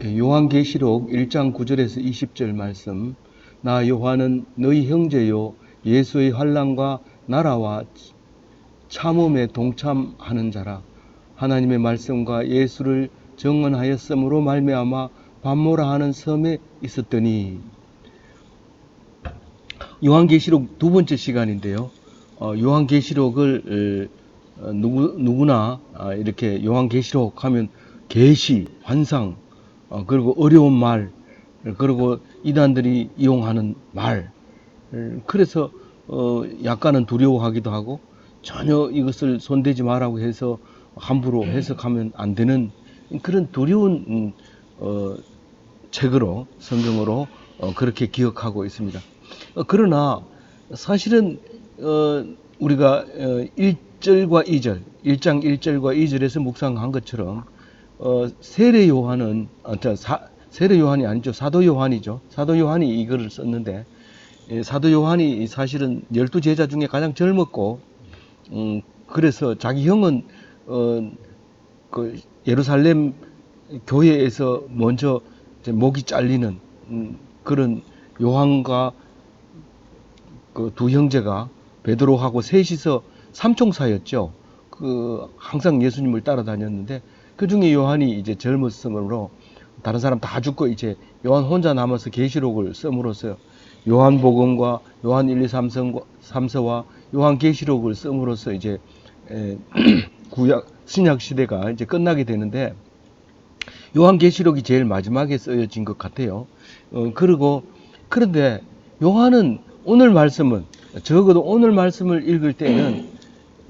요한계시록 1장 9절에서 20절 말씀. 나 요한은 너희 형제요 예수의 환난과 나라와 참음에 동참하는 자라. 하나님의 말씀과 예수를 증언하였으므로 말미암아 반모라 하는 섬에 있었더니. 요한계시록 두 번째 시간인데요. 요한계시록을 누구나 이렇게 요한계시록 하면 계시, 환상, 그리고 어려운 말, 그리고 이단들이 이용하는 말, 그래서 약간은 두려워하기도 하고 전혀 이것을 손대지 말라고 해서 함부로 해석하면 안 되는 그런 두려운 책으로, 성경으로 그렇게 기억하고 있습니다. 그러나 사실은 우리가 1절과 2절, 1장 1절과 2절에서 묵상한 것처럼 세례 요한은 세례 요한이 아니죠. 사도 요한이죠. 사도 요한이 이거를 썼는데, 사도 요한이 사실은 12제자 중에 가장 젊었고, 그래서 자기 형은 그 예루살렘 교회에서 먼저 목이 잘리는 그런 요한과 그 두 형제가 베드로하고 셋이서 삼총사였죠. 항상 예수님을 따라다녔는데 그 중에 요한이 이제 젊었으므로 다른 사람 다 죽고 이제 요한 혼자 남아서 계시록을 씀으로써 요한복음과 요한 1, 2, 3서와 요한 계시록을 씀으로써 이제 구약 신약 시대가 이제 끝나게 되는데, 요한 계시록이 제일 마지막에 쓰여진 것 같아요. 그런데 요한은 오늘 말씀은, 적어도 오늘 말씀을 읽을 때는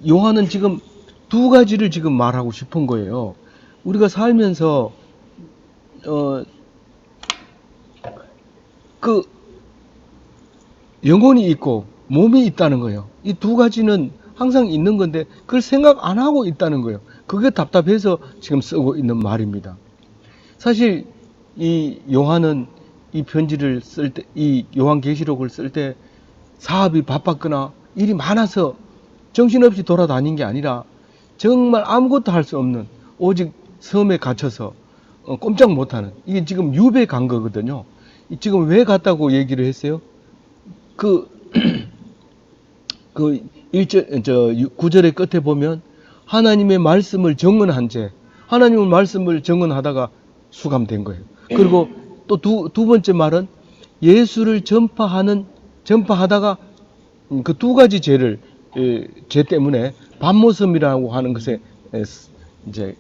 요한은 지금 두 가지를 지금 말하고 싶은 거예요. 우리가 살면서 그 영혼이 있고 몸이 있다는 거예요. 이 두 가지는 항상 있는 건데 그걸 생각 안 하고 있다는 거예요. 그게 답답해서 지금 쓰고 있는 말입니다. 사실 이 요한은 이 편지를 쓸 때, 이 요한계시록을 쓸 때 사업이 바빴거나 일이 많아서 정신없이 돌아다닌 게 아니라 정말 아무것도 할 수 없는, 오직 섬에 갇혀서 꼼짝 못하는, 이게 지금 유배 간 거거든요. 지금 왜 갔다고 얘기를 했어요? 그 9절의 끝에 보면 하나님의 말씀을 증언한 죄, 하나님의 말씀을 증언하다가 수감된 거예요. 그리고 또 두 번째 말은 예수를 전파하다가 그 두 가지 죄 때문에 반모섬이라고 하는 것에 이제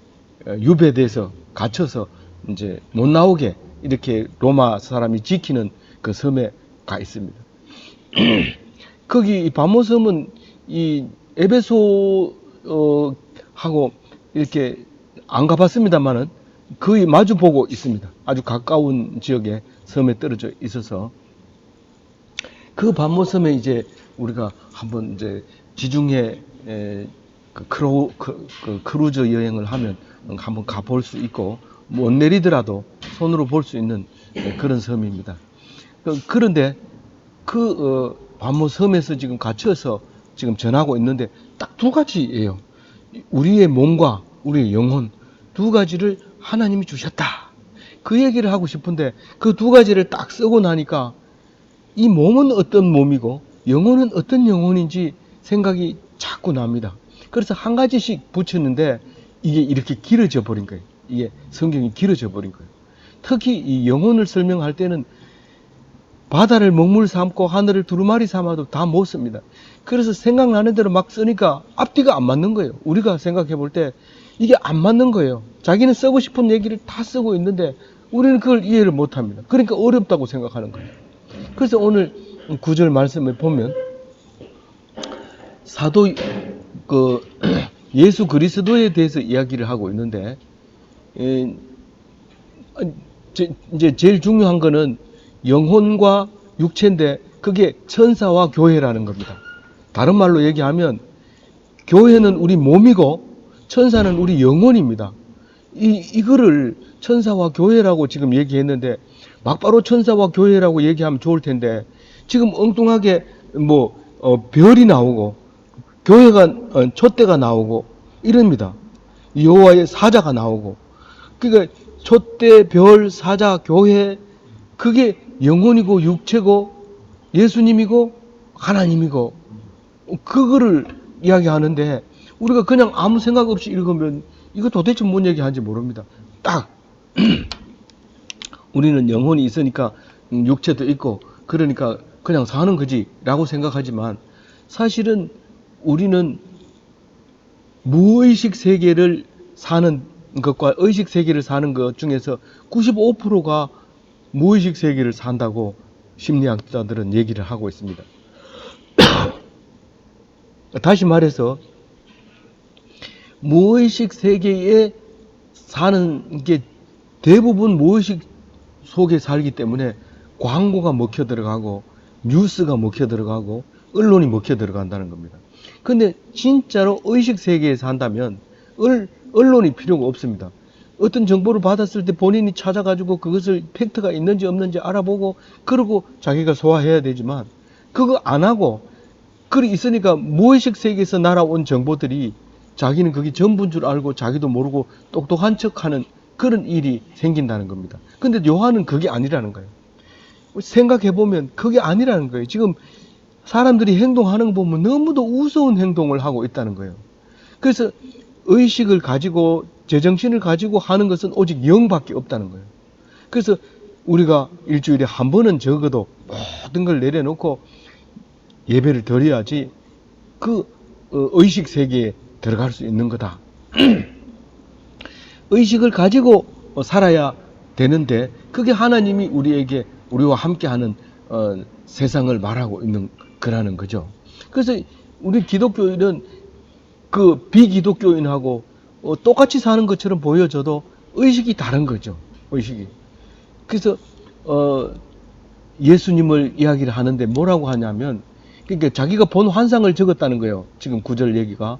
유배돼서 갇혀서 이제 못 나오게 이렇게 로마 사람이 지키는 그 섬에 가 있습니다. 거기 반모섬은 이 에베소 하고 이렇게 안 가봤습니다만은 거의 마주 보고 있습니다. 아주 가까운 지역에 섬에 떨어져 있어서 그 반모섬에 이제 우리가 한번 이제 지중해 크루즈 여행을 하면 한번 가볼 수 있고, 못 내리더라도 손으로 볼 수 있는 그런 섬입니다. 그런데 반모섬에서 지금 갇혀서 지금 전하고 있는데 딱 두 가지예요. 우리의 몸과 우리의 영혼, 두 가지를 하나님이 주셨다. 그 얘기를 하고 싶은데 그 두 가지를 딱 쓰고 나니까 이 몸은 어떤 몸이고 영혼은 어떤 영혼인지 생각이 자꾸 납니다. 그래서 한 가지씩 붙였는데 이게 이렇게 길어져 버린 거예요. 이게 성경이 길어져 버린 거예요. 특히 이 영혼을 설명할 때는 바다를 먹물 삼고 하늘을 두루마리 삼아도 다 못 씁니다. 그래서 생각나는 대로 막 쓰니까 앞뒤가 안 맞는 거예요. 우리가 생각해 볼 때 이게 안 맞는 거예요. 자기는 쓰고 싶은 얘기를 다 쓰고 있는데 우리는 그걸 이해를 못 합니다. 그러니까 어렵다고 생각하는 거예요. 그래서 오늘 9절 말씀을 보면 예수 그리스도에 대해서 이야기를 하고 있는데, 이제 제일 중요한 거는 영혼과 육체인데 그게 천사와 교회라는 겁니다. 다른 말로 얘기하면 교회는 우리 몸이고 천사는 우리 영혼입니다. 이거를 천사와 교회라고 지금 얘기했는데 막바로 천사와 교회라고 얘기하면 좋을 텐데 지금 엉뚱하게 별이 나오고 교회가 촛대가 나오고 이럽니다. 여호와의 사자가 나오고, 그러니까 촛대, 별, 사자, 교회, 그게 영혼이고 육체고 예수님이고 하나님이고 그거를 이야기하는데 우리가 그냥 아무 생각 없이 읽으면 이거 도대체 뭔 얘기하는지 모릅니다. 딱 우리는 영혼이 있으니까 육체도 있고 그러니까 그냥 사는 거지 라고 생각하지만 사실은 우리는 무의식 세계를 사는 것과 의식 세계를 사는 것 중에서 95%가 무의식 세계를 산다고 심리학자들은 얘기를 하고 있습니다. 다시 말해서 무의식 세계에 사는 게 대부분 무의식 속에 살기 때문에 광고가 먹혀 들어가고 뉴스가 먹혀 들어가고 언론이 먹혀 들어간다는 겁니다. 근데 진짜로 의식 세계에 산다면 언론이 필요가 없습니다. 어떤 정보를 받았을 때 본인이 찾아가지고 그것을 팩트가 있는지 없는지 알아보고 그러고 자기가 소화해야 되지만 그거 안 하고 그리 있으니까 무의식 세계에서 날아온 정보들이 자기는 그게 전부인 줄 알고 자기도 모르고 똑똑한 척하는 그런 일이 생긴다는 겁니다. 근데 요한은 그게 아니라는 거예요. 생각해보면 그게 아니라는 거예요. 지금 사람들이 행동하는 거 보면 너무도 우스운 행동을 하고 있다는 거예요. 그래서 의식을 가지고 제정신을 가지고 하는 것은 오직 영밖에 없다는 거예요. 그래서 우리가 일주일에 한 번은 적어도 모든 걸 내려놓고 예배를 드려야지 그 의식 세계에 들어갈 수 있는 거다. 의식을 가지고 살아야 되는데 그게 하나님이 우리에게 우리와 함께하는 세상을 말하고 있는 거라는 거죠. 그래서 우리 기독교인은 그 비기독교인하고 똑같이 사는 것처럼 보여져도 의식이 다른 거죠. 의식이. 그래서 예수님을 이야기를 하는데 뭐라고 하냐면 그러니까 자기가 본 환상을 적었다는 거예요. 지금 9절 얘기가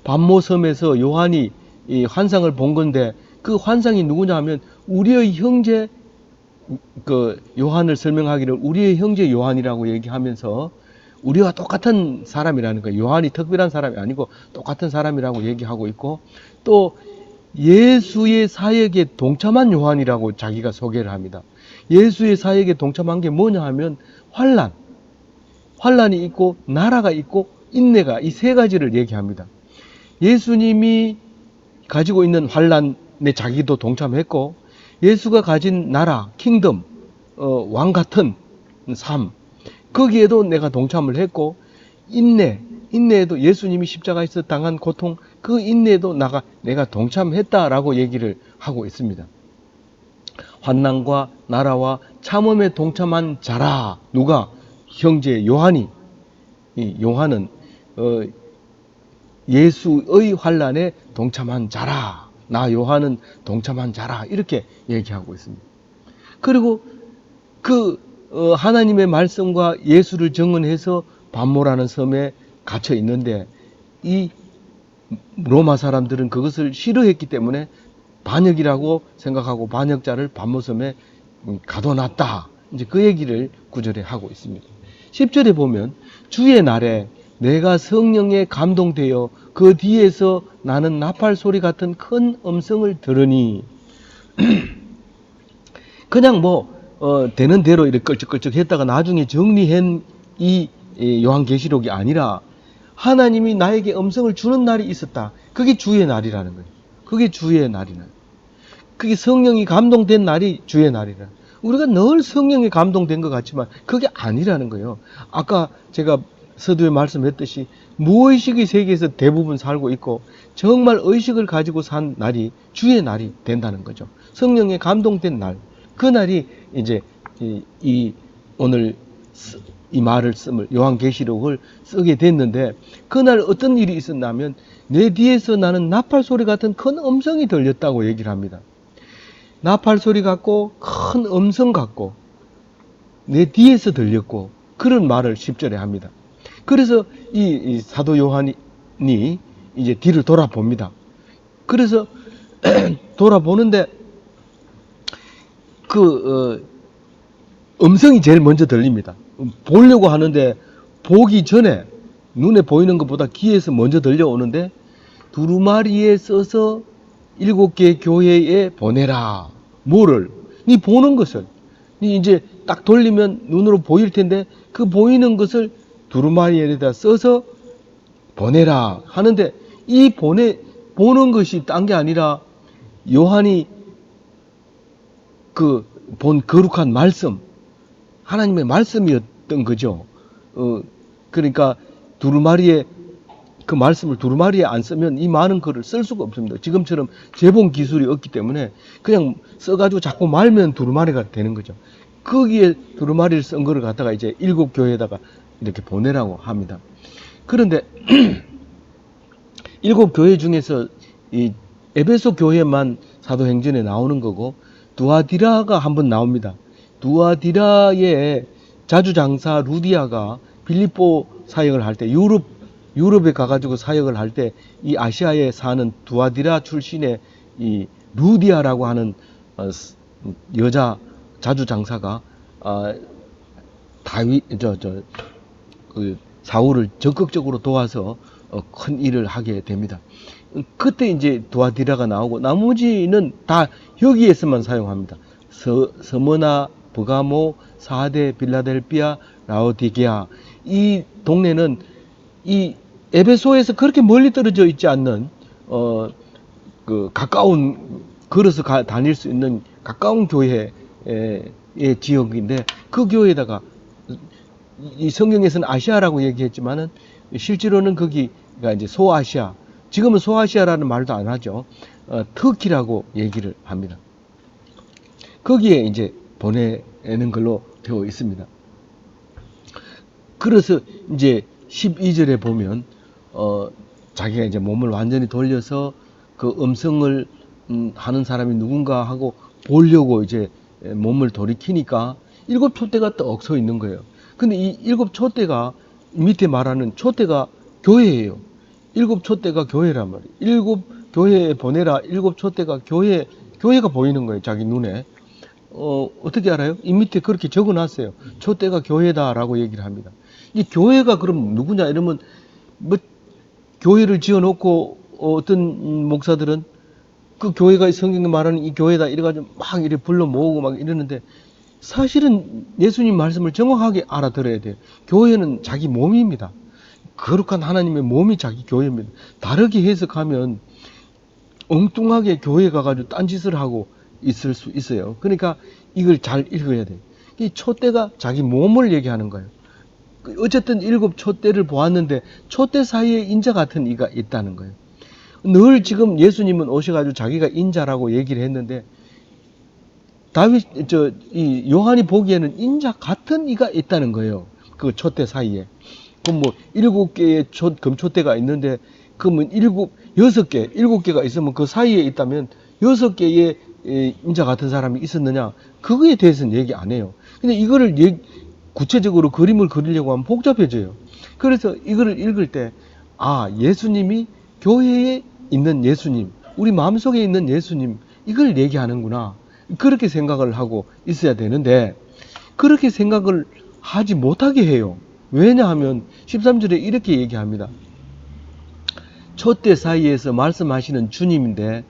반모섬에서 요한이 이 환상을 본 건데 그 환상이 누구냐 하면 우리의 형제 그 요한을 설명하기를 우리의 형제 요한이라고 얘기하면서 우리와 똑같은 사람이라는 거예요. 요한이 특별한 사람이 아니고 똑같은 사람이라고 얘기하고 있고 또 예수의 사역에 동참한 요한이라고 자기가 소개를 합니다. 예수의 사역에 동참한 게 뭐냐 하면 환란이 있고 나라가 있고 인내가 이 세 가지를 얘기합니다. 예수님이 가지고 있는 환란에 자기도 동참했고 예수가 가진 나라, 킹덤, 왕 같은 삶 거기에도 내가 동참을 했고 인내에도 예수님이 십자가에서 당한 고통 그 인내에도 내가 동참했다라고 얘기를 하고 있습니다. 환난과 나라와 참음에 동참한 자라 누가? 형제 요한이 요한은 예수의 환난에 동참한 자라 나 요한은 동참한 자라 이렇게 얘기하고 있습니다. 그리고 그 하나님의 말씀과 예수를 증언해서 반모라는 섬에 갇혀 있는데 이 로마 사람들은 그것을 싫어했기 때문에 반역이라고 생각하고 반역자를 반모섬에 가둬놨다. 이제 그 얘기를 9절에 하고 있습니다. 10절에 보면 주의 날에 내가 성령에 감동되어 그 뒤에서 나는 나팔 소리 같은 큰 음성을 들으니 그냥 되는 대로 이렇게 끌적끌적 했다가 나중에 정리한 이 요한계시록이 아니라 하나님이 나에게 음성을 주는 날이 있었다. 그게 주의 날이라는 거예요. 그게 주의 날이라. 그게 성령이 감동된 날이 주의 날이라. 우리가 늘 성령에 감동된 것 같지만 그게 아니라는 거예요. 아까 제가 서두에 말씀했듯이 무의식의 세계에서 대부분 살고 있고 정말 의식을 가지고 산 날이 주의 날이 된다는 거죠. 성령에 감동된 날. 그 날이 이제 오늘 이 말을 요한계시록을 쓰게 됐는데 그날 어떤 일이 있었냐면 내 뒤에서 나는 나팔 소리 같은 큰 음성이 들렸다고 얘기를 합니다. 나팔 소리 같고 큰 음성 같고 내 뒤에서 들렸고 그런 말을 10절에 합니다. 그래서 이 사도 요한이 이제 뒤를 돌아봅니다. 그래서 돌아보는데 음성이 제일 먼저 들립니다. 보려고 하는데 보기 전에 눈에 보이는 것보다 귀에서 먼저 들려오는데 두루마리에 써서 7개 교회에 보내라. 뭐를? 네 보는 것을. 네 이제 딱 돌리면 눈으로 보일 텐데 그 보이는 것을 두루마리에다 써서 보내라 하는데 이 보는 것이 딴 게 아니라 요한이 그 본 거룩한 말씀, 하나님의 말씀이었던 거죠. 그러니까 두루마리에 그 말씀을 두루마리에 안 쓰면 이 많은 글을 쓸 수가 없습니다. 지금처럼 재본 기술이 없기 때문에 그냥 써가지고 자꾸 말면 두루마리가 되는 거죠. 거기에 두루마리를 쓴 거를 갖다가 이제 7교회에다가 이렇게 보내라고 합니다. 그런데 7교회 중에서 이 에베소 교회만 사도행전에 나오는 거고 두아디라가 한번 나옵니다. 두아디라의 자주장사 루디아가 빌립보 사역을 할 때 유럽에 가가지고 사역을 할 때 이 아시아에 사는 두아디라 출신의 이 루디아라고 하는 여자 자주장사가 그 사울을 적극적으로 도와서 큰 일을 하게 됩니다. 그때 이제 두아디라가 나오고 나머지는 다 여기에서만 사용합니다. 서머나, 버가모, 사데, 빌라델비아, 라오디게아 이 동네는 이 에베소에서 그렇게 멀리 떨어져 있지 않는 그 가까운 걸어서 다닐 수 있는 가까운 교회의 지역인데 그 교회에다가 이 성경에서는 아시아라고 얘기했지만은 실제로는 거기가 이제 소아시아, 지금은 소아시아라는 말도 안 하죠. 터키라고 얘기를 합니다. 거기에 이제 보내는 걸로 되어 있습니다. 그래서 이제 12절에 보면 자기가 이제 몸을 완전히 돌려서 그 음성을 하는 사람이 누군가 하고 보려고 이제 몸을 돌이키니까 7 촛대가 떡 서 있는 거예요. 근데 이 7 촛대가 밑에 말하는 촛대가 교회예요. 7 촛대가 교회란 말이에요. 7 교회에 보내라. 7 촛대가 교회가 보이는 거예요. 자기 눈에. 어떻게 알아요? 이 밑에 그렇게 적어 놨어요. 촛대가 교회다라고 얘기를 합니다. 이 교회가 그럼 누구냐 이러면 뭐 교회를 지어 놓고 어떤 목사들은 그 교회가 성경에 말하는 이 교회다 이래가지고 막 이래 불러 모으고 막 이러는데 사실은 예수님 말씀을 정확하게 알아들어야 돼요. 교회는 자기 몸입니다. 거룩한 하나님의 몸이 자기 교회입니다. 다르게 해석하면 엉뚱하게 교회 가가지고 딴짓을 하고 있을 수 있어요. 그러니까 이걸 잘 읽어야 돼요. 이 촛대가 자기 몸을 얘기하는 거예요. 어쨌든 7 촛대를 보았는데 촛대 사이에 인자 같은 이가 있다는 거예요. 늘 지금 예수님은 오셔가지고 자기가 인자라고 얘기를 했는데 이 요한이 보기에는 인자 같은 이가 있다는 거예요. 그 촛대 사이에. 그럼 뭐 7개의 금촛대가 있는데 그러면 7개가 있으면 그 사이에 있다면 6개의 인자 같은 사람이 있었느냐? 그거에 대해서는 얘기 안 해요. 근데 이거를 구체적으로 그림을 그리려고 하면 복잡해져요. 그래서 이거를 읽을 때, 예수님이 교회에 있는 예수님, 우리 마음속에 있는 예수님, 이걸 얘기하는구나. 그렇게 생각을 하고 있어야 되는데, 그렇게 생각을 하지 못하게 해요. 왜냐하면 13절에 이렇게 얘기합니다. 촛대 사이에서 말씀하시는 주님인데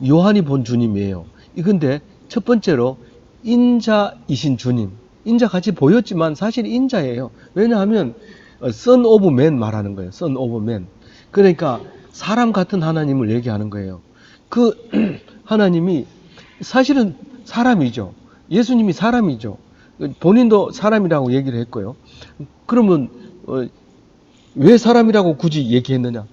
요한이 본 주님이에요. 이건데 첫 번째로 인자이신 주님. 인자 같이 보였지만 사실 인자예요. 왜냐하면 Son of Man 말하는 거예요. Son of Man. 그러니까 사람 같은 하나님을 얘기하는 거예요. 그 하나님이 사실은 사람이죠. 예수님이 사람이죠. 본인도 사람이라고 얘기를 했고요. 그러면 왜 사람이라고 굳이 얘기했느냐?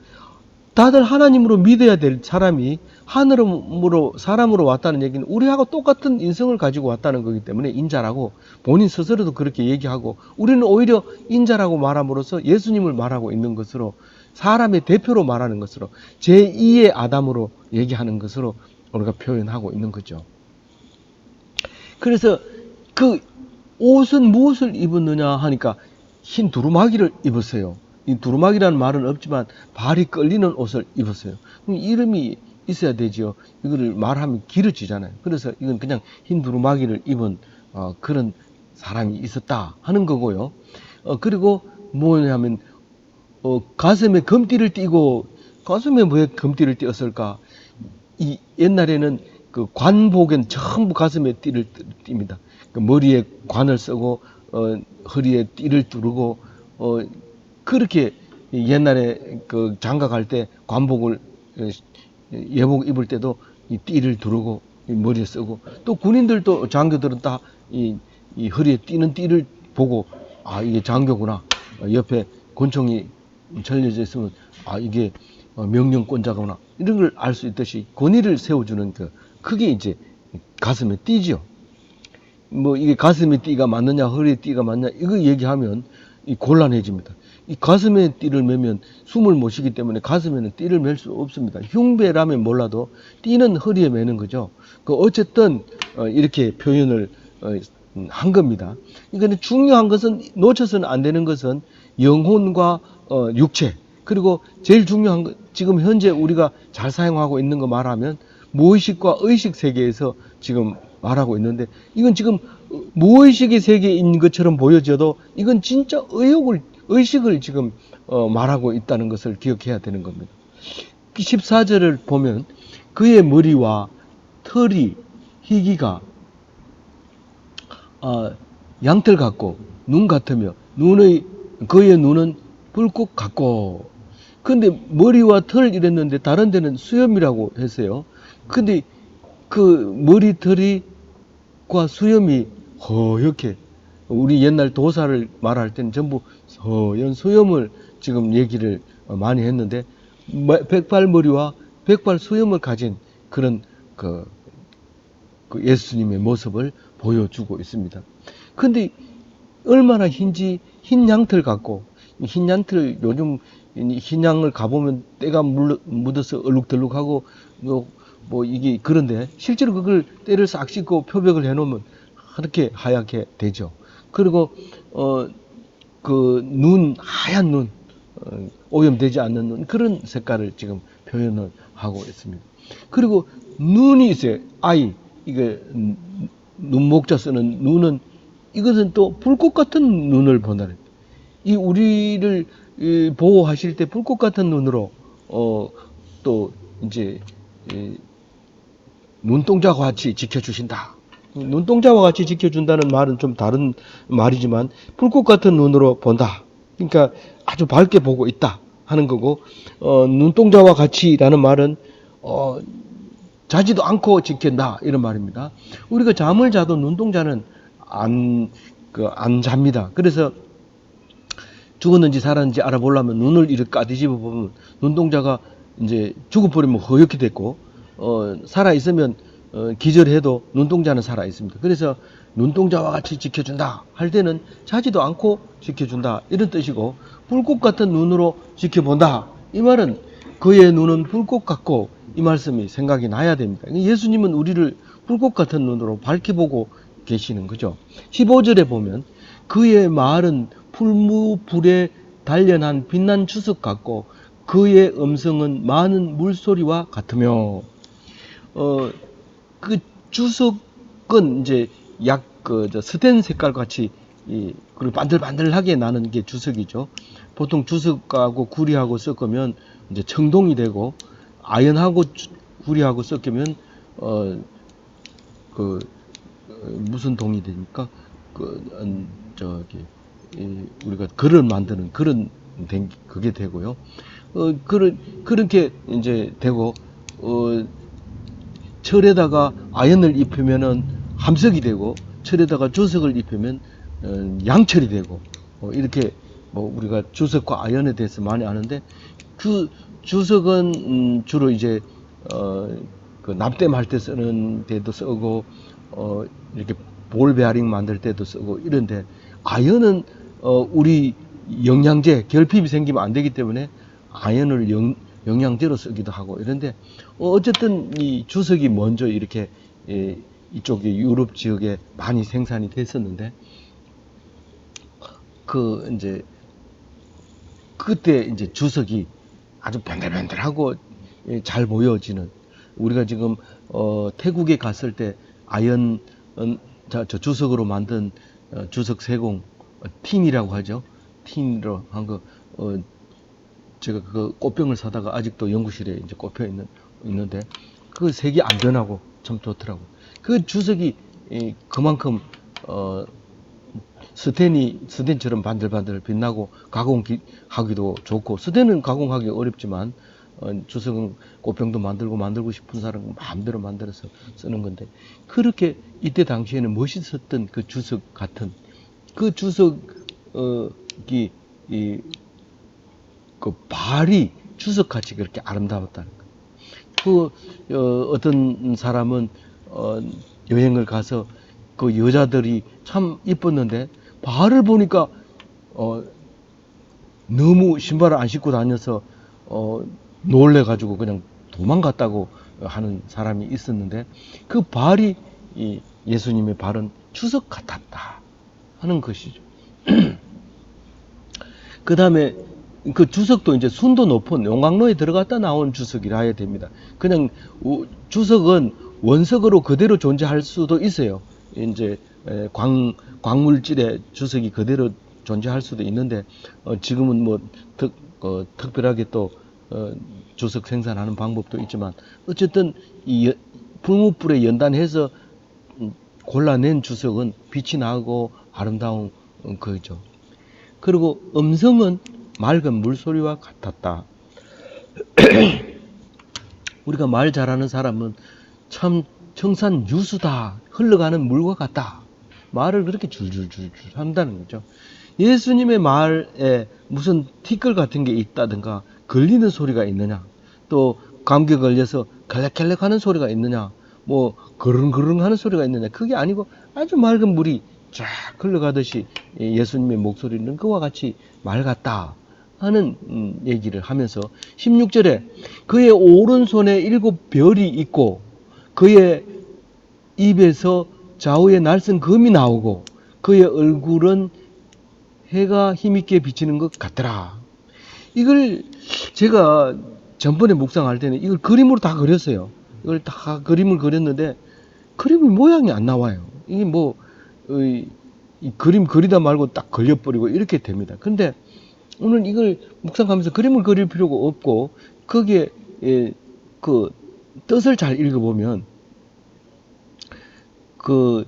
다들 하나님으로 믿어야 될 사람이 하늘으로 사람으로 왔다는 얘기는 우리하고 똑같은 인성을 가지고 왔다는 거기 때문에 인자라고 본인 스스로도 그렇게 얘기하고 우리는 오히려 인자라고 말함으로써 예수님을 말하고 있는 것으로 사람의 대표로 말하는 것으로 제2의 아담으로 얘기하는 것으로 우리가 표현하고 있는 거죠. 그래서 그 옷은 무엇을 입었느냐 하니까 흰 두루마기를 입었어요. 이 두루마기라는 말은 없지만 발이 끌리는 옷을 입었어요. 그럼 이름이 있어야 되죠. 이거를 말하면 길어지잖아요. 그래서 이건 그냥 흰 두루마기를 입은 그런 사람이 있었다 하는 거고요. 그리고 뭐냐면 가슴에 금띠를 띠고 가슴에 왜 금띠를 띄었을까? 이 옛날에는 그 관복엔 전부 가슴에 띠를 띱니다. 그 머리에 관을 쓰고 허리에 띠를 두르고 그렇게 옛날에 그 장가 갈 때 관복을 예복 입을 때도 이 띠를 두르고 이 머리에 쓰고 또 군인들도 장교들은 다 이 허리에 띠는 띠를 보고 아 이게 장교구나 옆에 권총이 전려져 있으면 아 이게 명령권자구나 이런 걸 알 수 있듯이 권위를 세워주는 그게 이제 가슴에 띠죠. 뭐 이게 가슴에 띠가 맞느냐 허리에 띠가 맞느냐 이거 얘기하면 이 곤란해집니다. 이 가슴에 띠를 매면 숨을 못 쉬기 때문에 가슴에는 띠를 맬 수 없습니다. 흉배라면 몰라도 띠는 허리에 매는 거죠. 그 어쨌든 이렇게 표현을 한 겁니다. 그러니까 중요한 것은 놓쳐서는 안 되는 것은 영혼과 육체 그리고 제일 중요한 것 지금 현재 우리가 잘 사용하고 있는 거 말하면 무의식과 의식 세계에서 지금 말하고 있는데 이건 지금 무의식의 세계인 것처럼 보여져도 이건 진짜 의식을 지금 말하고 있다는 것을 기억해야 되는 겁니다. 14절을 보면 그의 머리와 털이 희기가 양털 같고 눈 같으며 그의 눈은 불꽃 같고 근데 머리와 털 이랬는데 다른 데는 수염이라고 했어요. 근데 그 머리털이과 수염이 허옇게 우리 옛날 도사를 말할 때는 전부 허연 수염을 지금 얘기를 많이 했는데 백발머리와 백발 수염을 가진 그런 그 예수님의 모습을 보여주고 있습니다. 근데 얼마나 흰지 흰 양털 같고 흰 양털 요즘 흰 양을 가보면 때가 묻어서 얼룩덜룩하고 뭐 이게 그런데 실제로 그걸 때를 싹 씻고 표백을 해놓으면 그렇게 하얗게 되죠. 그리고 그 하얀 눈 오염되지 않는 눈 그런 색깔을 지금 표현을 하고 있습니다. 그리고 눈이 있어요. 이게 눈목자 쓰는 눈은 이것은 또 불꽃 같은 눈을 본다는 이 우리를 보호하실 때 불꽃 같은 눈으로 또 이제 눈동자와 같이 지켜주신다. 눈동자와 같이 지켜준다는 말은 좀 다른 말이지만 불꽃 같은 눈으로 본다. 그러니까 아주 밝게 보고 있다 하는 거고 눈동자와 같이라는 말은 자지도 않고 지킨다 이런 말입니다. 우리가 잠을 자도 눈동자는 안 잡니다. 그래서 죽었는지 살았는지 알아보려면 눈을 이렇게 까뒤집어 보면 눈동자가 이제 죽어버리면 허옇게 됐고 살아 있으면 기절해도 눈동자는 살아 있습니다. 그래서 눈동자와 같이 지켜준다 할 때는 자지도 않고 지켜준다 이런 뜻이고 불꽃 같은 눈으로 지켜본다 이 말은 그의 눈은 불꽃 같고 이 말씀이 생각이 나야 됩니다. 예수님은 우리를 불꽃 같은 눈으로 밝게 보고 계시는 거죠. 15절에 보면 그의 말은 풀무불에 단련한 빛난 주석 같고 그의 음성은 많은 물소리와 같으며 그 주석은 이제 스텐 색깔 같이 그리고 반들반들하게 나는 게 주석이죠. 보통 주석하고 구리하고 섞으면 이제 청동이 되고 아연하고 구리하고 섞으면 무슨 동이 됩니까? 우리가 글을 만드는 그런 그게 되고요. 그렇게 이제 되고 철에다가 아연을 입히면은 함석이 되고 철에다가 주석을 입히면 양철이 되고 이렇게 뭐 우리가 주석과 아연에 대해서 많이 아는데 그 주석은 주로 이제 그 납땜할 때 쓰는 데도 쓰고 이렇게 볼 베어링 만들 때도 쓰고 이런데 아연은 우리 영양제 결핍이 생기면 안 되기 때문에 아연을 영양제로 쓰기도 하고 이런데 어쨌든 이 주석이 먼저 이렇게 이쪽에 유럽 지역에 많이 생산이 됐었는데 이제 그때 이제 주석이 아주 변들변들하고 잘 보여지는 우리가 지금 태국에 갔을 때 아연 저 주석으로 만든 주석 세공 틴이라고 하죠. 틴으로 한 거 제가 그 꽃병을 사다가 아직도 연구실에 이제 꼽혀 있는데 그 색이 안 변하고 참 좋더라고요. 그 주석이 그만큼 스텐처럼 반들반들 빛나고 가공하기도 좋고, 스텐은 가공하기 어렵지만 주석은 꽃병도 만들고 싶은 사람은 마음대로 만들어서 쓰는 건데, 그렇게 이때 당시에는 멋있었던 그 주석 같은 그 주석이 그 발이 주석같이 그렇게 아름다웠다는 거예요. 어떤 사람은 여행을 가서 그 여자들이 참 이뻤는데 발을 보니까 너무 신발을 안 신고 다녀서 놀래가지고 그냥 도망갔다고 하는 사람이 있었는데, 그 발이 예수님의 발은 주석 같았다 하는 것이죠. 그 다음에 그 주석도 이제 순도 높은 용광로에 들어갔다 나온 주석이라 해야 됩니다. 그냥 주석은 원석으로 그대로 존재할 수도 있어요. 이제 광물질의 주석이 그대로 존재할 수도 있는데, 지금은 뭐 특별하게 또 주석 생산하는 방법도 있지만, 어쨌든 이 풀무불에 연단해서 골라낸 주석은 빛이 나고 아름다운 거죠. 그리고 음성은 맑은 물소리와 같았다. 우리가 말 잘하는 사람은 참 청산 유수다, 흘러가는 물과 같다, 말을 그렇게 줄줄줄줄 한다는 거죠. 예수님의 말에 무슨 티끌 같은 게 있다든가 걸리는 소리가 있느냐, 또 감기 걸려서 갤렉갤렉 하는 소리가 있느냐, 뭐 그릉그릉 하는 소리가 있느냐, 그게 아니고 아주 맑은 물이 쫙 흘러가듯이 예수님의 목소리는 그와 같이 맑았다 하는 얘기를 하면서, 16절에 그의 오른손에 7별이 있고 그의 입에서 좌우에 날선 검이 나오고 그의 얼굴은 해가 힘있게 비치는 것 같더라. 이걸 제가 전번에 묵상할 때는 이걸 그림으로 다 그렸어요. 이걸 다 그림을 그렸는데 그림의 모양이 안 나와요. 이게 뭐 이 그림 그리다 말고 딱 걸려버리고 이렇게 됩니다. 근데 오늘 이걸 묵상하면서 그림을 그릴 필요가 없고, 거기에 그 뜻을 잘 읽어보면 그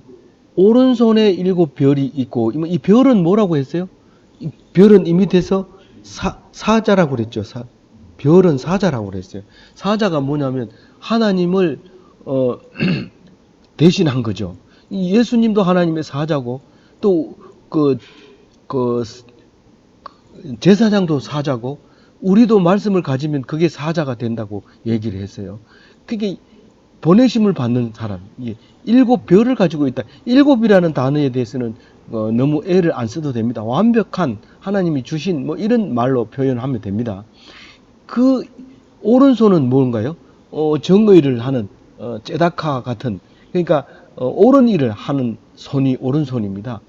오른손에 7별이 있고, 이 별은 뭐라고 했어요? 이 별은 이 밑에서 사자라고 그랬죠. 별은 사자라고 그랬어요. 사자가 뭐냐면 하나님을 대신한 거죠. 예수님도 하나님의 사자고, 또 제사장도 사자고, 우리도 말씀을 가지면 그게 사자가 된다고 얘기를 했어요. 그게 보내심을 받는 사람, 7별을 가지고 있다. 7이라는 단어에 대해서는 너무 애를 안 써도 됩니다. 완벽한 하나님이 주신 뭐 이런 말로 표현하면 됩니다. 그 오른손은 뭔가요? 정의를 하는 제다카 같은, 그러니까 옳은 일을 하는 손이 오른손입니다.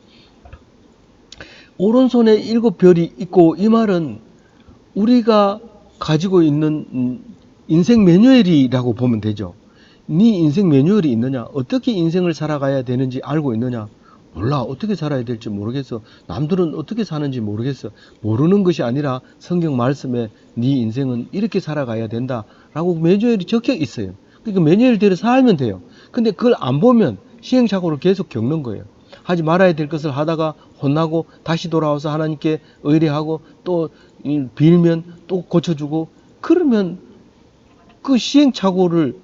오른손에 7별이 있고, 이 말은 우리가 가지고 있는 인생 매뉴얼이라고 보면 되죠. 네 인생 매뉴얼이 있느냐? 어떻게 인생을 살아가야 되는지 알고 있느냐? 몰라. 어떻게 살아야 될지 모르겠어. 남들은 어떻게 사는지 모르겠어. 모르는 것이 아니라 성경 말씀에 네 인생은 이렇게 살아가야 된다라고 매뉴얼이 적혀 있어요. 그러니까 매뉴얼대로 살면 돼요. 근데 그걸 안 보면 시행착오를 계속 겪는 거예요. 하지 말아야 될 것을 하다가 혼나고 다시 돌아와서 하나님께 의뢰하고 또 빌면 또 고쳐주고, 그러면 그 시행착오를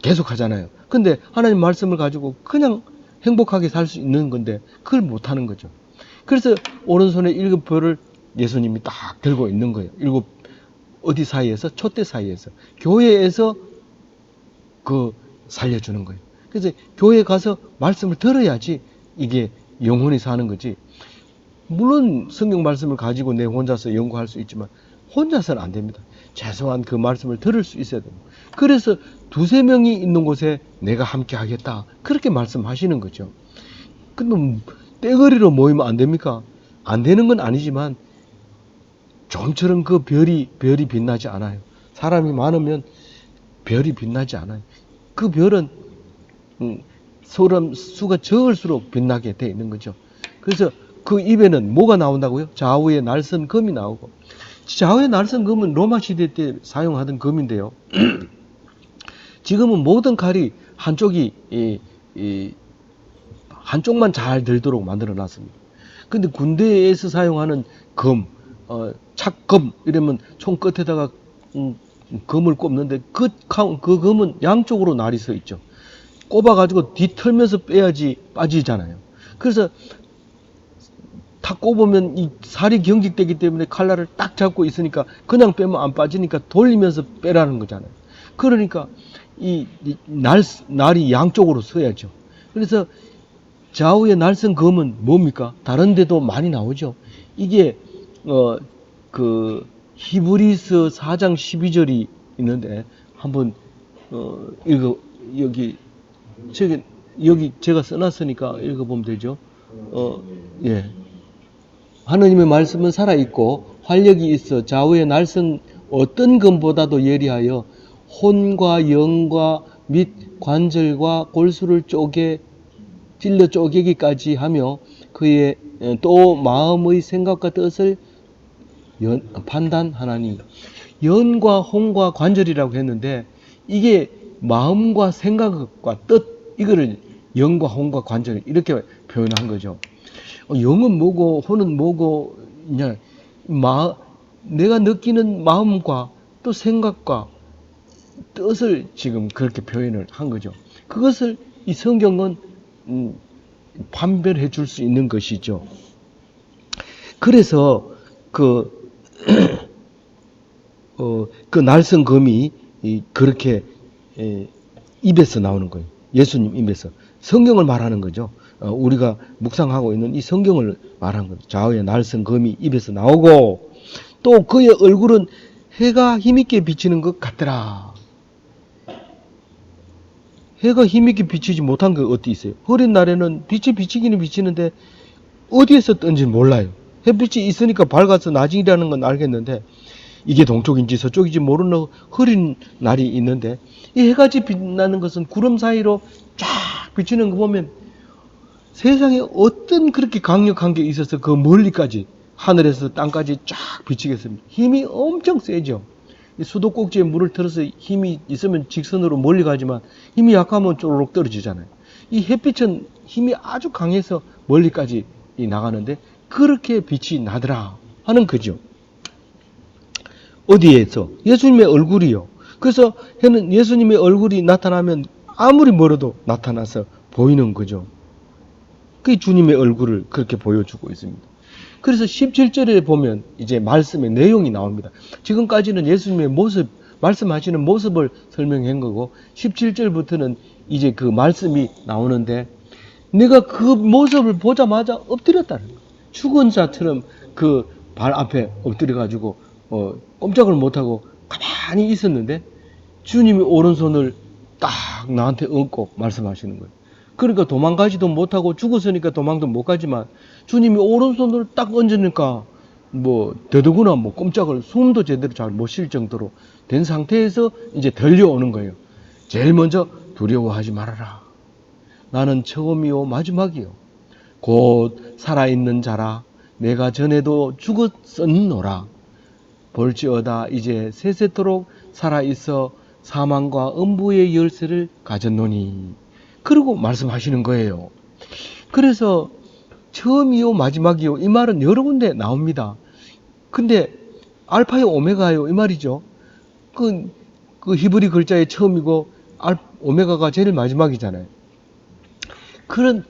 계속 하잖아요. 근데 하나님 말씀을 가지고 그냥 행복하게 살 수 있는 건데 그걸 못 하는 거죠. 그래서 오른손에 7별을 예수님이 딱 들고 있는 거예요. 어디 사이에서? 촛대 사이에서. 교회에서 살려주는 거예요. 그래서 교회에 가서 말씀을 들어야지 이게 영혼이 사는 거지. 물론 성경 말씀을 가지고 내 혼자서 연구할 수 있지만 혼자서는 안 됩니다. 최소한 그 말씀을 들을 수 있어야 됩니다. 그래서 2-3명이 있는 곳에 내가 함께 하겠다, 그렇게 말씀하시는 거죠. 근데 떼거리로 모이면 안 됩니까? 안 되는 건 아니지만 좀처럼 그 별이 빛나지 않아요. 사람이 많으면 별이 빛나지 않아요. 그 별은 사람 수가 적을수록 빛나게 되어 있는 거죠. 그래서 그 입에는 뭐가 나온다고요? 좌우에 날선 검이 나오고, 좌우에 날선 검은 로마 시대 때 사용하던 검인데요. 지금은 모든 칼이 한쪽이 한쪽만 잘 들도록 만들어 놨습니다. 근데 군대에서 사용하는 검, 착검 이러면 총 끝에다가 검을 꼽는데 그 검은 양쪽으로 날이 서 있죠. 꼽아가지고 뒤틀면서 빼야지 빠지잖아요. 그래서 탁 꼽으면 이 살이 경직되기 때문에 칼날을 딱 잡고 있으니까 그냥 빼면 안 빠지니까 돌리면서 빼라는 거잖아요. 그러니까 날이 양쪽으로 서야죠. 그래서 좌우의 날선 검은 뭡니까? 다른 데도 많이 나오죠. 이게 히브리서 4장 12절이 있는데 한번 여기 제가 써놨으니까 읽어보면 되죠. 예. 하느님의 말씀은 살아있고 활력이 있어 좌우의 날선 어떤 검보다도 예리하여 혼과 영과 및 관절과 골수를 찔러 쪼개기까지 하며 그의 또 마음의 생각과 뜻을 판단하나니. 연과 혼과 관절이라고 했는데 이게 마음과 생각과 뜻, 이거를 영과 혼과 관절 이렇게 표현한 거죠. 영은 뭐고 혼은 뭐고 내가 느끼는 마음과 또 생각과 뜻을 지금 그렇게 표현을 한 거죠. 그것을 이 성경은 판별해 줄 수 있는 것이죠. 그래서 그 날선 검이 그렇게 입에서 나오는 거예요. 예수님 입에서. 성경을 말하는 거죠. 우리가 묵상하고 있는 이 성경을 말하는 거죠. 좌우의 날선 검이 입에서 나오고 또 그의 얼굴은 해가 힘있게 비치는 것 같더라. 해가 힘있게 비치지 못한 게 어디 있어요? 흐린 날에는 빛이 비치기는 비치는데 어디에서 뜬지 몰라요. 햇빛이 있으니까 밝아서 낮이라는 건 알겠는데 이게 동쪽인지 서쪽인지 모르는 흐린 날이 있는데 이 해같이 빛나는 것은 구름 사이로 쫙 비치는 거 보면 세상에 어떤 그렇게 강력한 게 있어서 그 멀리까지 하늘에서 땅까지 쫙 비치겠습니까? 힘이 엄청 세죠. 수도꼭지에 물을 틀어서 힘이 있으면 직선으로 멀리 가지만 힘이 약하면 쪼르륵 떨어지잖아요. 이 햇빛은 힘이 아주 강해서 멀리까지 나가는데 그렇게 빛이 나더라 하는 거죠. 어디에서? 예수님의 얼굴이요. 그래서 예수님의 얼굴이 나타나면 아무리 멀어도 나타나서 보이는 거죠. 그게 주님의 얼굴을 그렇게 보여주고 있습니다. 그래서 17절에 보면 이제 말씀의 내용이 나옵니다. 지금까지는 예수님의 모습, 말씀하시는 모습을 설명한 거고 17절부터는 이제 그 말씀이 나오는데 내가 그 모습을 보자마자 엎드렸다는 거예요. 죽은 자처럼 그 발 앞에 엎드려가지고 꼼짝을 못하고 가만히 있었는데 주님이 오른손을 딱 나한테 얹고 말씀하시는 거예요. 그러니까 도망가지도 못하고 죽었으니까 도망도 못 가지만 주님이 오른손을 딱 얹으니까 되더구나 꼼짝을 숨도 제대로 잘 못 쉴 정도로 된 상태에서 이제 들려오는 거예요. 제일 먼저 두려워하지 말아라. 나는 처음이요 마지막이요. 곧 살아있는 자라. 내가 전에도 죽었었노라. 볼지어다 이제 세세토록 살아있어 사망과 음부의 열쇠를 가졌노니. 그러고 말씀하시는 거예요. 그래서 처음이요 마지막이요 이 말은 여러 군데 나옵니다. 근데 알파요 오메가요 이 말이죠. 그 히브리 글자의 처음이고 오메가가 제일 마지막이잖아요. 그런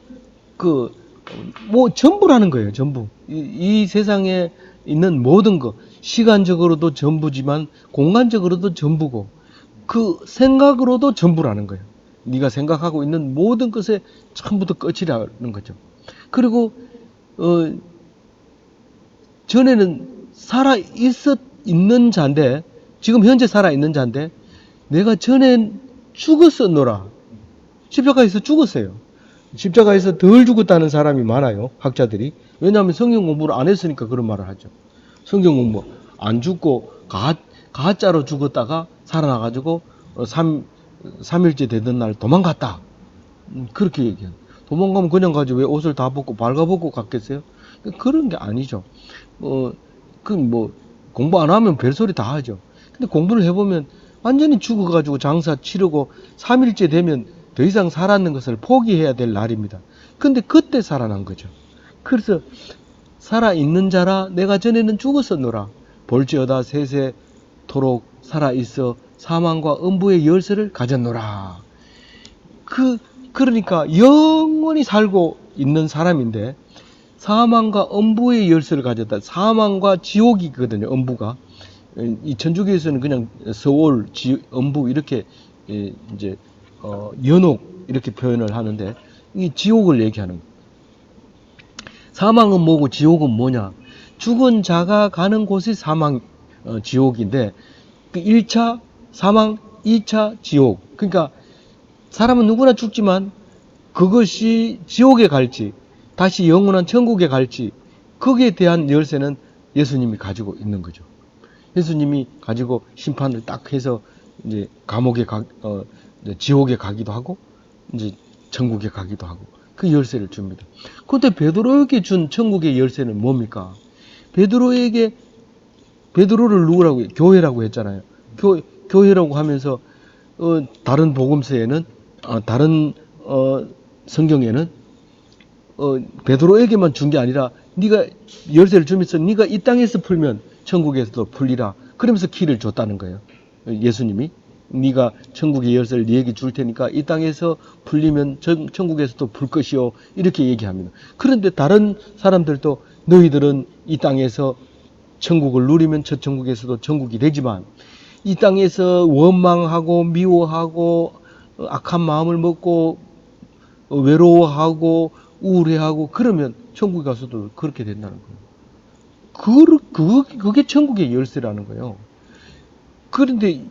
전부라는 거예요. 전부. 이 세상에 있는 모든 것, 시간적으로도 전부지만 공간적으로도 전부고 그 생각으로도 전부라는 거예요. 네가 생각하고 있는 모든 것의 처음부터 끝이라는 거죠. 그리고 전에는 살아 있는 자인데 지금 현재 살아 있는 자인데 내가 전엔 죽었었노라. 십자가에서 죽었어요. 십자가에서 덜 죽었다는 사람이 많아요. 학자들이. 왜냐하면 성경 공부를 안 했으니까 그런 말을 하죠. 성경 공부 안 죽고 가짜로 죽었다가 살아나가지고 3일째 되던 날 도망갔다. 그렇게 얘기해요. 도망가면 그냥 가지 왜 옷을 다 벗고 발가벗고 갔겠어요? 그런 게 아니죠. 공부 안 하면 별소리 다 하죠. 근데 공부를 해보면 완전히 죽어가지고 장사 치르고 3일째 되면 더 이상 살았는 것을 포기해야 될 날입니다. 근데 그때 살아난 거죠. 그래서 살아있는 자라 내가 전에는 죽었었노라. 볼지어다 세세토록 살아있어 사망과 음부의 열쇠를 가졌노라. 그러니까 영원히 살고 있는 사람인데 사망과 음부의 열쇠를 가졌다. 사망과 지옥이거든요. 음부가. 이 천주교에서는 그냥 서울, 음부 이렇게 이제 연옥 이렇게 표현을 하는데 이 지옥을 얘기하는 거예요. 사망은 뭐고 지옥은 뭐냐? 죽은 자가 가는 곳이 사망 지옥인데 그 1차 사망, 2차 지옥. 그러니까 사람은 누구나 죽지만 그것이 지옥에 갈지 다시 영원한 천국에 갈지 거기에 대한 열쇠는 예수님이 가지고 있는 거죠. 예수님이 가지고 심판을 딱 해서 이제 감옥에 지옥에 가기도 하고 이제 천국에 가기도 하고 그 열쇠를 줍니다. 그런데 베드로에게 준 천국의 열쇠는 뭡니까? 베드로를 누구라고 해요? 교회라고 했잖아요. 교회라고 하면서 다른 복음서에는 다른 성경에는 베드로에게만 준 게 아니라 네가 열쇠를 주면서 네가 이 땅에서 풀면 천국에서도 풀리라. 그러면서 키를 줬다는 거예요. 예수님이 네가 천국의 열쇠를 네에게 줄 테니까 이 땅에서 풀리면 천국에서도 풀 것이요. 이렇게 얘기합니다. 그런데 다른 사람들도 너희들은 이 땅에서 천국을 누리면 저 천국에서도 천국이 되지만 이 땅에서 원망하고 미워하고 악한 마음을 먹고 외로워하고 우울해하고 그러면 천국에 가서도 그렇게 된다는 거예요. 그게 천국의 열쇠라는 거예요. 그런데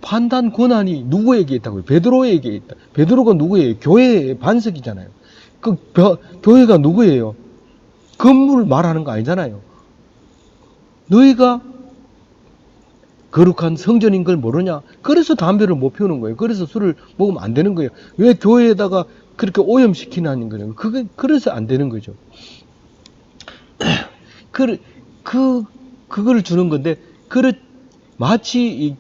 판단 권한이 누구에게 있다고요? 베드로에게 있다. 베드로가 누구예요? 교회의 반석이잖아요. 교회가 누구예요? 건물을 말하는 거 아니잖아요. 너희가 거룩한 성전인 걸 모르냐? 그래서 담배를 못 피우는 거예요. 그래서 술을 먹으면 안 되는 거예요. 왜 교회에다가 그렇게 오염시키는 거예요? 그래서 안 되는 거죠. 그걸 주는 건데, 마치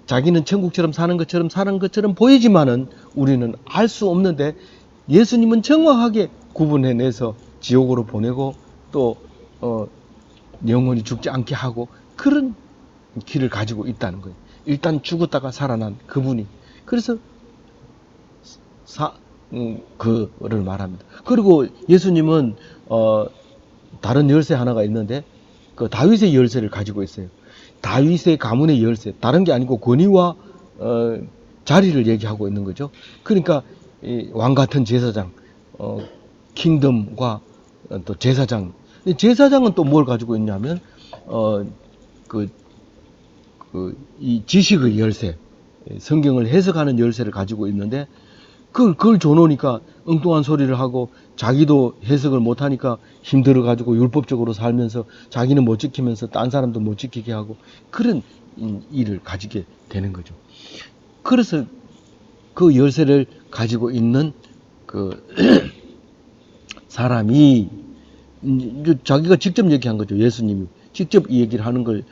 자기는 천국처럼 사는 것처럼 보이지만은 우리는 알 수 없는데, 예수님은 정확하게 구분해내서 지옥으로 보내고, 또, 영원히 죽지 않게 하고, 그런 길을 가지고 있다는 거예요. 일단 죽었다가 살아난 그분이. 그래서, 그를 말합니다. 그리고 예수님은, 다른 열쇠 하나가 있는데, 그 다윗의 열쇠를 가지고 있어요. 다윗의 가문의 열쇠. 다른 게 아니고 권위와, 자리를 얘기하고 있는 거죠. 그러니까, 왕 같은 제사장, 킹덤과 또 제사장. 제사장은 또 뭘 가지고 있냐면, 이 지식의 열쇠, 성경을 해석하는 열쇠를 가지고 있는데, 그걸 줘놓으니까 엉뚱한 소리를 하고 자기도 해석을 못하니까 힘들어가지고 율법적으로 살면서 자기는 못 지키면서 딴 사람도 못 지키게 하고 그런 일을 가지게 되는 거죠. 그래서 그 열쇠를 가지고 있는 그 사람이 자기가 직접 얘기한 거죠. 예수님이 직접 이 얘기를 하는 걸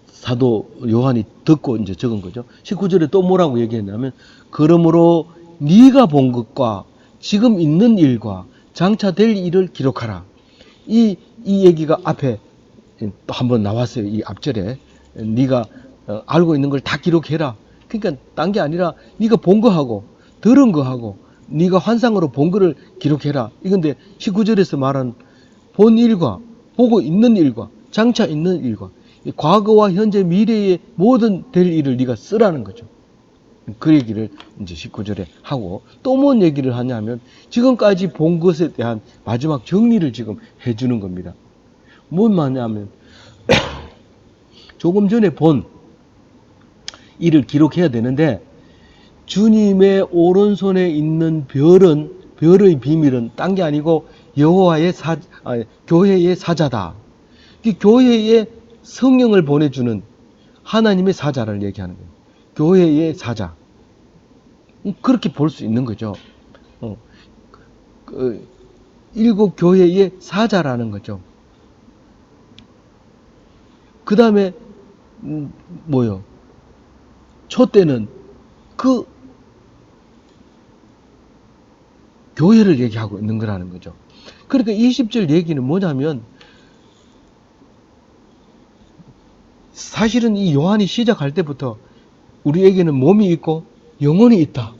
사도 요한이 듣고 이제 적은 거죠. 19절에 또 뭐라고 얘기했냐면 그러므로 네가 본 것과 지금 있는 일과 장차 될 일을 기록하라. 이 얘기가 앞에 또 한번 나왔어요. 이 앞절에 네가 알고 있는 걸 다 기록해라. 그러니까 딴 게 아니라 네가 본 거하고 들은 거하고 네가 환상으로 본 거를 기록해라. 이건데 19절에서 말한 본 일과 보고 있는 일과 장차 있는 일과 과거와 현재 미래의 모든 될 일을 네가 쓰라는 거죠. 그 얘기를 이제 19절에 하고 또 뭔 얘기를 하냐면 지금까지 본 것에 대한 마지막 정리를 지금 해주는 겁니다. 뭔 말이냐면 조금 전에 본 일을 기록해야 되는데 주님의 오른손에 있는 별의 비밀은 딴 게 아니고 여호와의 교회의 사자다. 이 교회에 성령을 보내주는 하나님의 사자를 얘기하는 거예요. 교회의 사자. 그렇게 볼 수 있는 거죠. 일곱 교회의 사자라는 거죠. 그 다음에 뭐요? 초 때는 그 교회를 얘기하고 있는 거라는 거죠. 그러니까 20절 얘기는 뭐냐면 사실은 이 요한이 시작할 때부터 우리에게는 몸이 있고 영혼이 있다.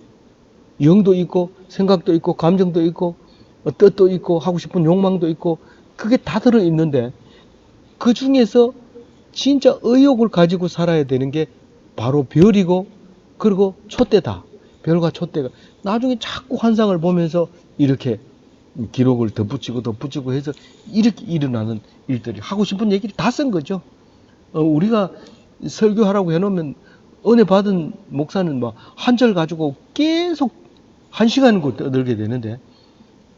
영도 있고 생각도 있고 감정도 있고 뜻도 있고 하고 싶은 욕망도 있고 그게 다 들어있는데 그 중에서 진짜 의욕을 가지고 살아야 되는 게 바로 별이고 그리고 촛대다. 별과 촛대가 나중에 자꾸 환상을 보면서 이렇게 기록을 덧붙이고 해서 이렇게 일어나는 일들이 하고 싶은 얘기를 다 쓴 거죠. 우리가 설교하라고 해놓으면 은혜 받은 목사는 막 한 절 가지고 계속 1시간을 떠들게 되는데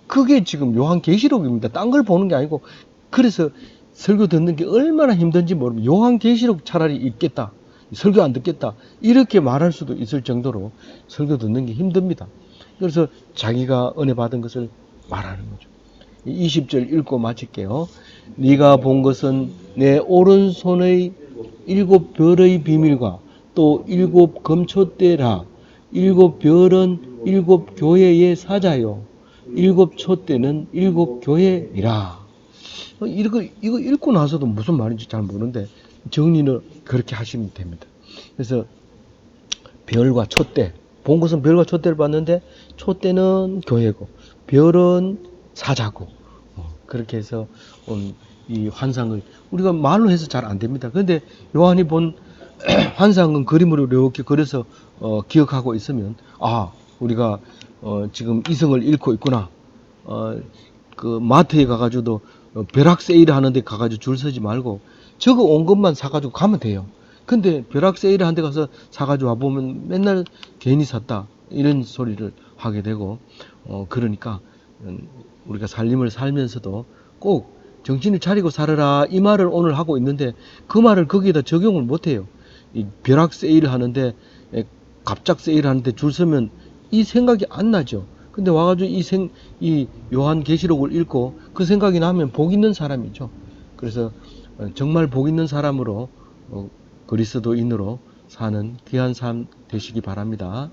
그게 지금 요한계시록입니다. 딴 걸 보는 게 아니고 그래서 설교 듣는 게 얼마나 힘든지 모르면 요한계시록 차라리 읽겠다. 설교 안 듣겠다. 이렇게 말할 수도 있을 정도로 설교 듣는 게 힘듭니다. 그래서 자기가 은혜 받은 것을 말하는 거죠. 20절 읽고 마칠게요. 네가 본 것은 내 오른손의 7별의 비밀과 또 7금촛대라. 7별은 7교회의 사자요 7촛대는 7교회이라. 이거 읽고 나서도 무슨 말인지 잘 모르는데 정리는 그렇게 하시면 됩니다. 그래서 별과 촛대, 본 것은 별과 촛대를 봤는데 촛대는 교회고 별은 사자고 그렇게 해서 이 환상을 우리가 말로 해서 잘 안 됩니다. 그런데 요한이 본 환상은 그림으로 이렇게 그려서 기억하고 있으면 우리가 지금 이성을 잃고 있구나. 그 마트에 가가지고도 벼락 세일 하는데 가가지고 줄 서지 말고 저거 온 것만 사가지고 가면 돼요. 근데 벼락 세일 하는 데 가서 사가지고 와보면 맨날 괜히 샀다 이런 소리를 하게 되고 그러니까 우리가 살림을 살면서도 꼭 정신을 차리고 살아라 이 말을 오늘 하고 있는데 그 말을 거기에다 적용을 못해요. 이 벼락 세일 하는데 갑작 세일 하는데 줄 서면 이 생각이 안 나죠. 근데 와가지고 이 요한 계시록을 읽고 그 생각이 나면 복 있는 사람이죠. 그래서 정말 복 있는 사람으로 그리스도인으로 사는 귀한 삶 되시기 바랍니다.